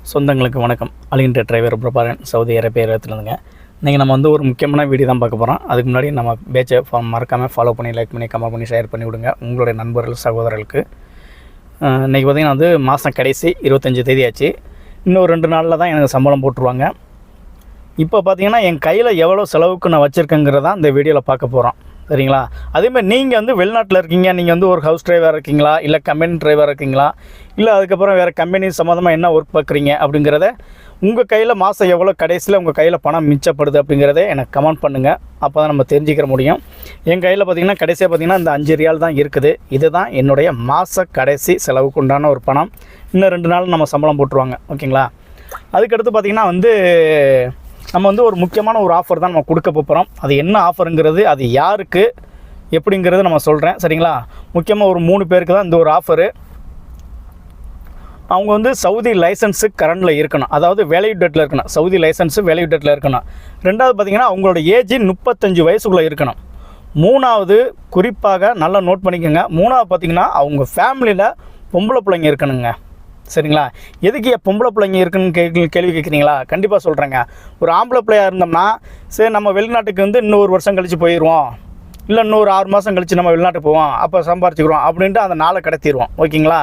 சொந்தங்களுக்கு வணக்கம். அலின்ற டிரைவர் பிரபாரன், சவுதி அரேபியாவிலிருந்துங்க. இன்றைக்கி நம்ம வந்து ஒரு முக்கியமான வீடியோ தான் பார்க்க போகிறோம். அதுக்கு முன்னாடி நம்ம பேச்சை மறக்காமல் ஃபாலோ பண்ணி, லைக் பண்ணி, கமெண்ட் பண்ணி, ஷேர் பண்ணி விடுங்க உங்களுடைய நண்பர்கள், சகோதரர்களுக்கு. இன்றைக்கி பார்த்திங்கன்னா வந்து மாதம் கடைசி 25 தேதி ஆச்சு. இன்னும் 2 நாளில் தான் எனக்கு சம்பளம் போட்டுருவாங்க. இப்போ பார்த்திங்கன்னா என் கையில் எவ்வளோ செலவுக்கு நான் வச்சுருக்கேங்கிறதான் இந்த வீடியோவில் பார்க்க போகிறோம். சரிங்களா? அதேமாதிரி நீங்கள் வந்து வெளிநாட்டில் இருக்கீங்க, நீங்கள் வந்து ஒரு ஹவுஸ் டிரைவர் இருக்கீங்களா, இல்லை கம்பெனி டிரைவர் இருக்கீங்களா, இல்லை அதுக்கப்புறம் வேறு கம்பெனி சம்மந்தமாக என்ன ஒர்க் பார்க்குறீங்க அப்படிங்கிறத, உங்கள் கையில் மாதம் எவ்வளோ கடைசியில் உங்கள் கையில் பணம் மிச்சப்படுது அப்படிங்கிறத எனக்கு கமெண்ட் பண்ணுங்கள். அப்போ தான் நம்ம தெரிஞ்சுக்கிற முடியும். என் கையில் பார்த்திங்கன்னா கடைசியாக பார்த்திங்கன்னா இந்த 5 ரியால் தான் இருக்குது. இதுதான் என்னுடைய மாத கடைசி செலவுக்கு உண்டான ஒரு பணம். இன்னும் 2 நாள் நம்ம சம்பளம் போட்டுருவாங்க. ஓகேங்களா? அதுக்கடுத்து பார்த்திங்கன்னா வந்து நம்ம வந்து ஒரு முக்கியமான ஒரு ஆஃபர் தான் நம்ம கொடுக்க போகிறோம். அது என்ன ஆஃபருங்கிறது, அது யாருக்கு எப்படிங்கிறது நம்ம சொல்கிறேன். சரிங்களா? முக்கியமாக ஒரு 3 பேருக்கு தான் இந்த ஒரு ஆஃபரு. அவங்க வந்து சவுதி லைசன்ஸு கரண்டில் இருக்கணும், அதாவது வேலிடேட்டில் இருக்கணும். சவுதி லைசன்ஸு வேலிடேட்டில் இருக்கணும். 2வது பார்த்திங்கன்னா அவங்களோட ஏஜ் 35 வயசுக்குள்ளே இருக்கணும். 3வது குறிப்பாக நல்லா நோட் பண்ணிக்கோங்க, 3வது பார்த்திங்கன்னா அவங்க ஃபேமிலியில் பொம்பளை பிள்ளைங்க இருக்கணுங்க. சரிங்களா? எதுக்கு பொம்பளை பிள்ளைங்க இருக்குன்னு கேள்வி கேட்குறீங்களா? கண்டிப்பாக சொல்கிறேங்க. ஒரு ஆம்பளை பிள்ளையாக இருந்தோம்னா சரி, நம்ம வெளிநாட்டுக்கு வந்து இன்னும் 1 வருஷம் கழித்து போயிடுவோம், இல்லை இன்னும் ஒரு 6 மாதம் கழித்து நம்ம வெளிநாட்டுக்கு போவோம், அப்போ சம்பாரிச்சிக்கிறோம் அப்படின்ட்டு அந்த நாளை கடத்திடுவோம். ஓகேங்களா?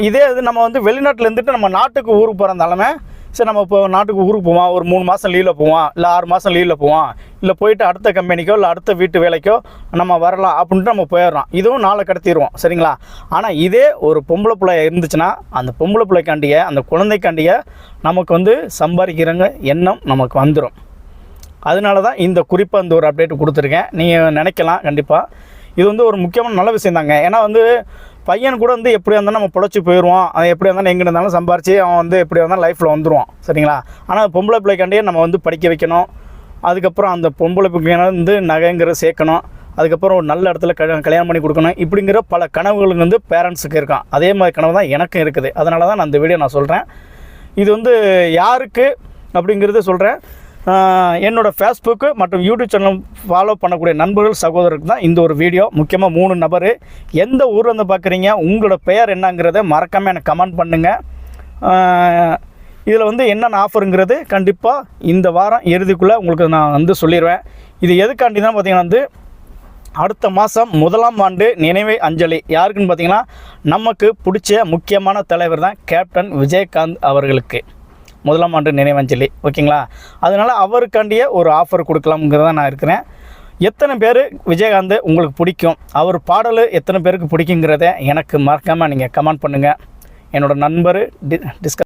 இதே இது நம்ம வந்து வெளிநாட்டில் இருந்துட்டு நம்ம நாட்டுக்கு ஊருக்கு போகிறதாலுமே சரி, நம்ம இப்போ நாட்டுக்கு ஊருக்கு போவோம், ஒரு 3 மாதம் லீவில் போவோம், இல்லை 6 மாதம் லீவில் போவோம், இல்லை போயிட்டு அடுத்த கம்பெனிக்கோ இல்லை அடுத்த வீட்டு வேலைக்கோ நம்ம வரலாம் அப்படின்ட்டு நம்ம போயிடுறோம். இதுவும் நாளை கடத்திடுவோம். சரிங்களா? ஆனால் இதே ஒரு பொம்பளை பிள்ளை இருந்துச்சுன்னா அந்த பொம்பளை பிள்ளைக்காண்டிய, அந்த குழந்தைக்காண்டிய நமக்கு வந்து சம்பாதிக்கிறங்க எண்ணம் நமக்கு வந்துடும். அதனால தான் இந்த குறிப்பாக இந்த ஒரு அப்டேட் கொடுத்துருக்கேன். நீங்கள் நினைக்கலாம் கண்டிப்பாக இது வந்து ஒரு முக்கியமான நல்ல விஷயம் தாங்க. ஏன்னா வந்து பையன் கூட வந்து எப்படியா இருந்தாலும் நம்ம பொழைச்சி போயிடுவோம், அது எப்படியா இருந்தாலும் எங்கே இருந்தாலும் சம்பாரித்து அவன் வந்து எப்படியா இருந்தாலும் லைஃப்பில் வந்துடுவான். சரிங்களா? ஆனால் பொம்பளை பிள்ளைக்காண்டியே நம்ம வந்து படிக்க வைக்கணும். அதுக்கப்புறம் அந்த பொம்பளை பிள்ளைங்க வந்து நகைங்கிறத சேர்க்கணும். அதுக்கப்புறம் ஒரு நல்ல இடத்துல கல்யாணம் பண்ணி கொடுக்கணும். இப்படிங்கிற பல கனவுகளுக்கு வந்து பேரண்ட்ஸுக்கு இருக்கான். அதே மாதிரி கனவு தான் எனக்கும் இருக்குது. அதனால தான் நான் இந்த வீடியோ நான் சொல்கிறேன். இது வந்து யாருக்கு அப்படிங்கிறத சொல்கிறேன். என்னோடய ஃபேஸ்புக்கு மற்றும் யூடியூப் சேனல் ஃபாலோ பண்ணக்கூடிய நண்பர்கள், சகோதரருக்கு தான் இந்த ஒரு வீடியோ. முக்கியமாக 3 நபர் எந்த ஊர் வந்து பார்க்குறீங்க, உங்களோட பெயர் என்னங்கிறத மறக்காமல் எனக்கு கமெண்ட் பண்ணுங்கள். இதில் வந்து என்னென்ன ஆஃபருங்கிறது கண்டிப்பாக இந்த வாரம் இறுதிக்குள்ளே உங்களுக்கு நான் வந்து சொல்லிடுவேன். இது எதுக்காண்டி தான் பார்த்திங்கன்னா வந்து அடுத்த மாதம் 1ஆம் ஆண்டு நினைவு அஞ்சலி யாருக்குன்னு பார்த்திங்கன்னா நமக்கு பிடிச்ச முக்கியமான தலைவர் தான் கேப்டன் விஜயகாந்த் அவர்களுக்கு 1ஆம் ஆண்டு நினைவஞ்சலி. ஓகேங்களா? அதனால் அவருக்காண்டிய ஒரு ஆஃபர் கொடுக்கலாம்ங்கிறத நான் இருக்கிறேன். எத்தனை பேர் விஜயகாந்த் உங்களுக்கு பிடிக்கும், அவர் பாடல் எத்தனை பேருக்கு பிடிக்குங்கிறத எனக்கு மறக்காமல் நீங்கள் கமெண்ட் பண்ணுங்கள். என்னோடய நண்பர் டிஸ்கஸ்